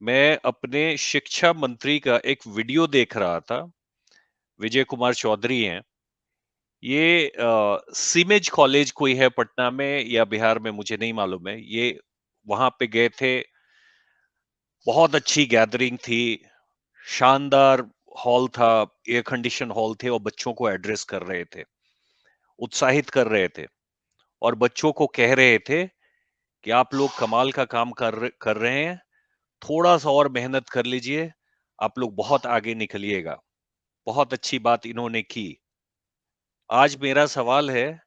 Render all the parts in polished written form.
मैं अपने शिक्षा मंत्री का एक वीडियो देख रहा था। विजय कुमार चौधरी हैं। ये सीमेज कॉलेज कोई है पटना में या बिहार में, मुझे नहीं मालूम है। ये वहां पे गए थे। बहुत अच्छी गैदरिंग थी। शानदार हॉल था। एयर कंडीशन हॉल थे और बच्चों को एड्रेस कर रहे थे, उत्साहित कर रहे थे और बच्चों को कह रहे थे कि आप लोग कमाल का काम कर रहे हैं। थोड़ा सा और मेहनत कर लीजिए, आप लोग बहुत आगे निकलिएगा। बहुत अच्छी बात इन्होंने की। आज मेरा सवाल है,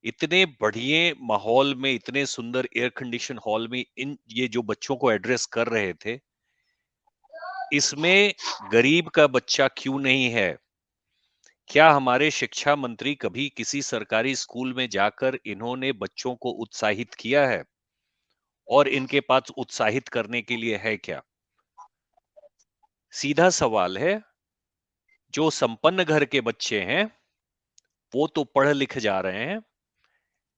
इतने बढ़िया माहौल में, इतने सुंदर एयर कंडीशन हॉल में ये जो बच्चों को एड्रेस कर रहे थे, इसमें गरीब का बच्चा क्यों नहीं है? क्या हमारे शिक्षा मंत्री कभी किसी सरकारी स्कूल में जाकर इन्होंने बच्चों को उत्साहित किया है? और इनके पास उत्साहित करने के लिए है क्या? सीधा सवाल है, जो संपन्न घर के बच्चे हैं, वो तो पढ़ लिख जा रहे हैं,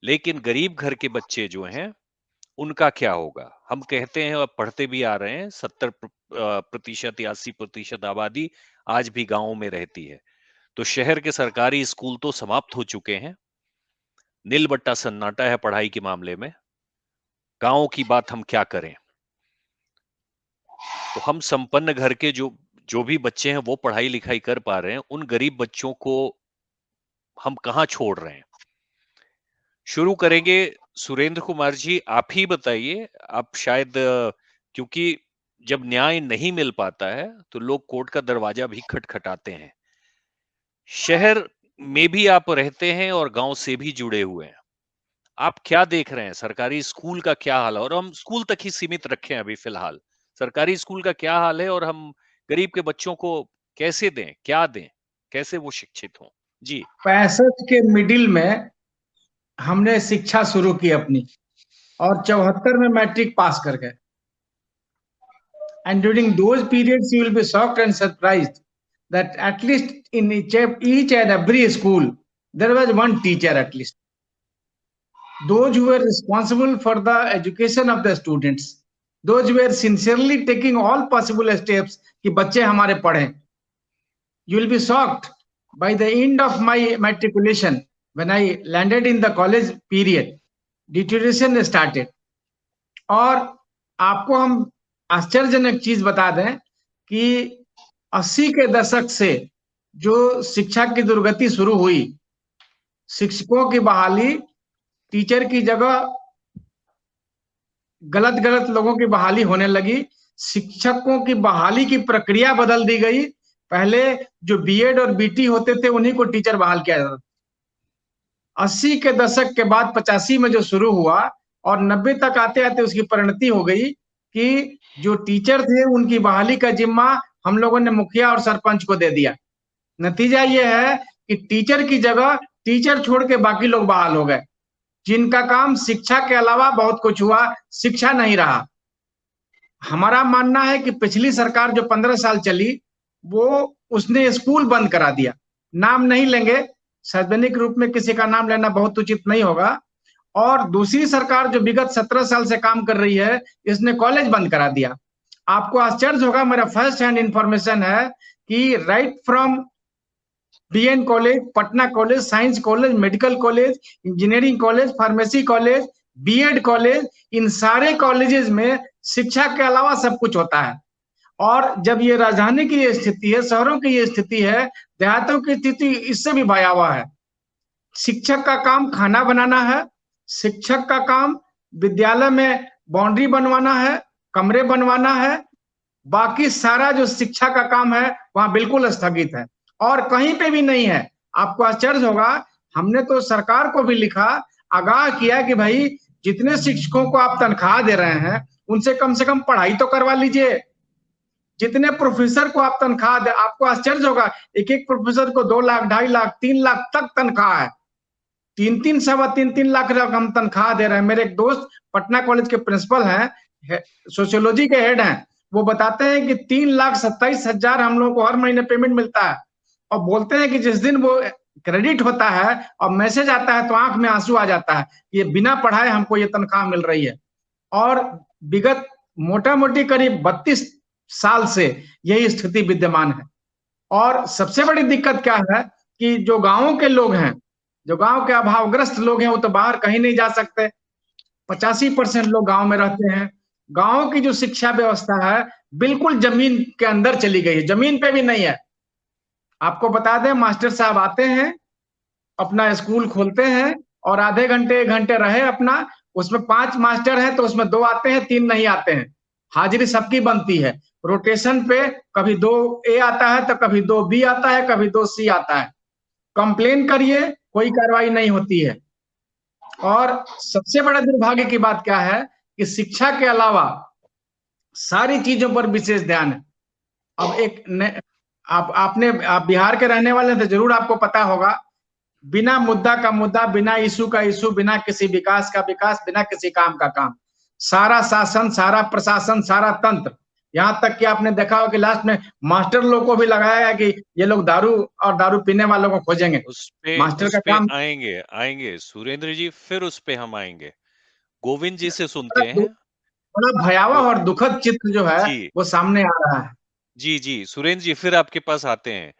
लेकिन गरीब घर के बच्चे जो हैं, उनका क्या होगा? हम कहते हैं और पढ़ते भी आ रहे हैं, 70% या 80% आबादी आज भी गांवों में रहती है। तो शहर के सरकारी स्कूल तो समाप्त हो चुके हैं। नीलबट्टा सन्नाटा है पढ़ाई के मामले में। गांवों की बात हम क्या करें? तो हम संपन्न घर के जो जो भी बच्चे हैं वो पढ़ाई लिखाई कर पा रहे हैं, उन गरीब बच्चों को हम कहां छोड़ रहे हैं? शुरू करेंगे। सुरेंद्र कुमार जी, आप ही बताइए। आप शायद क्योंकि जब न्याय नहीं मिल पाता है तो लोग कोर्ट का दरवाजा भी खटखटाते हैं। शहर में भी आप रहते हैं और गांव से भी जुड़े हुए हैं। आप क्या देख रहे हैं? सरकारी स्कूल का क्या हाल है? और हम स्कूल तक ही सीमित रखें अभी फिलहाल। सरकारी स्कूल का क्या हाल है और हम गरीब के बच्चों को कैसे दें, क्या दें, कैसे वो शिक्षित हों? जी। 65 के मिडिल में हमने शिक्षा शुरू की अपनी, और 74 में मैट्रिक पास कर गए। And during those periods, you will be shocked and surprised that at least in each and every school, there was one teacher at least. Those who were responsible for the education of the students, those who were sincerely taking all possible steps कि बच्चे हमारे पढ़ें. You will be shocked by the end of my matriculation, when I landed in the college period, deterioration started. और आपको हम आश्चर्यजनक चीज बता दें कि 80 के दशक से जो शिक्षा की दुर्गति शुरू हुई, शिक्षकों की बहाली, टीचर की जगह गलत गलत लोगों की बहाली होने लगी। शिक्षकों की बहाली की प्रक्रिया बदल दी गई। पहले जो बीएड और बीटी होते थे उन्हीं को टीचर बहाल किया जाता था। 80 के दशक के बाद 85 में जो शुरू हुआ और 90 तक आते आते उसकी परिणति हो गई कि जो टीचर थे उनकी बहाली का जिम्मा हम लोगों ने मुखिया और सरपंच को दे दिया। नतीजा ये है कि टीचर की जगह टीचर छोड़ के बाकी लोग बहाल हो गए, जिनका काम शिक्षा के अलावा बहुत कुछ हुआ, शिक्षा नहीं रहा। हमारा मानना है कि पिछली सरकार जो 15 साल चली, वो उसने स्कूल बंद करा दिया। नाम नहीं लेंगे, सार्वजनिक रूप में किसी का नाम लेना बहुत उचित नहीं होगा। और दूसरी सरकार जो विगत 17 साल से काम कर रही है, इसने कॉलेज बंद करा दिया। आपको आश्चर्य होगा, मेरा फर्स्ट हैंड इंफॉर्मेशन है कि right from BN college, Patna college, science college, medical college, engineering college, pharmacy college, BEd college, इन सारे कॉलेजेस में शिक्षा के अलावा सब कुछ होता है। और जब ये राजधानी की ये स्थिति है, शहरों की ये स्थिति है, देहातों की स्थिति इससे भी भयावह है। शिक्षक का काम खाना बनाना है, शिक्षक का काम विद्यालय में बाउंड्री बनवाना है, कमरे बनवाना है। बाकी सारा जो शिक्षा का काम है वहां बिल्कुल स्थगित है और कहीं पे भी नहीं है। आपको आश्चर्य होगा, हमने तो सरकार को भी लिखा, आगाह किया कि भाई जितने शिक्षकों को आप तनख्वाह दे रहे हैं उनसे कम से कम पढ़ाई तो करवा लीजिए। जितने प्रोफेसर को आप तनख्वाह दे, आपको आश्चर्य होगा, एक एक प्रोफेसर को 2 लाख, 2.5 लाख, 3 लाख तक तनख्वाह है। 3-3, 3.25 लाख हम तनख्वाह दे रहे हैं। मेरे एक दोस्त पटना कॉलेज के प्रिंसिपल हैं, सोशियोलॉजी के हेड हैं, वो बताते हैं कि 3,27,000 हम लोगों को हर महीने पेमेंट मिलता है। और बोलते हैं कि जिस दिन वो क्रेडिट होता है और मैसेज आता है तो आंख में आंसू आ जाता है, ये बिना पढ़ाए हमको ये तनख्वाह मिल रही है। और विगत मोटा मोटी करीब 32 साल से यही स्थिति विद्यमान है। और सबसे बड़ी दिक्कत क्या है कि जो गांवों के लोग हैं, जो गांव के अभावग्रस्त लोग हैं, वो तो बाहर कहीं नहीं जा सकते। 85% लोग गांव में रहते हैं। गांव की जो शिक्षा व्यवस्था है बिल्कुल जमीन के अंदर चली गई है, जमीन पे भी नहीं है। आपको बता दें, मास्टर साहब आते हैं, अपना स्कूल खोलते हैं और आधे घंटे 1 घंटे रहे अपना, उसमें 5 मास्टर हैं तो उसमें 2 आते हैं, 3 नहीं आते हैं। हाजिरी सबकी बनती है। रोटेशन पे कभी 2 ए आता है तो कभी 2 बी आता है, कभी 2 सी आता है। कंप्लेन करिए, कोई कार्रवाई नहीं होती है। और सबसे बड़ा दुर्भाग्य की बात क्या है कि शिक्षा के अलावा सारी चीजों पर विशेष ध्यान है। अब आप बिहार के रहने वाले थे, जरूर आपको पता होगा, बिना मुद्दा का मुद्दा, बिना इशू का इशू, बिना किसी विकास का विकास, बिना किसी काम का काम, सारा शासन, सारा प्रशासन, सारा तंत्र, यहां तक कि आपने देखा हो कि लास्ट में मास्टर लोग को भी लगाया है कि ये लोग दारू और दारू पीने वालों को खोजेंगे। मास्टर उस का पे काम आएंगे आएंगे सुरेंद्र जी, फिर उस पे हम आएंगे। गोविंद जी से सुनते बड़ा हैं। बड़ा भयावह और दुखद चित्र जो है जी वो सामने आ रहा है। जी जी, सुरेंद्र जी फिर आपके पास आते हैं।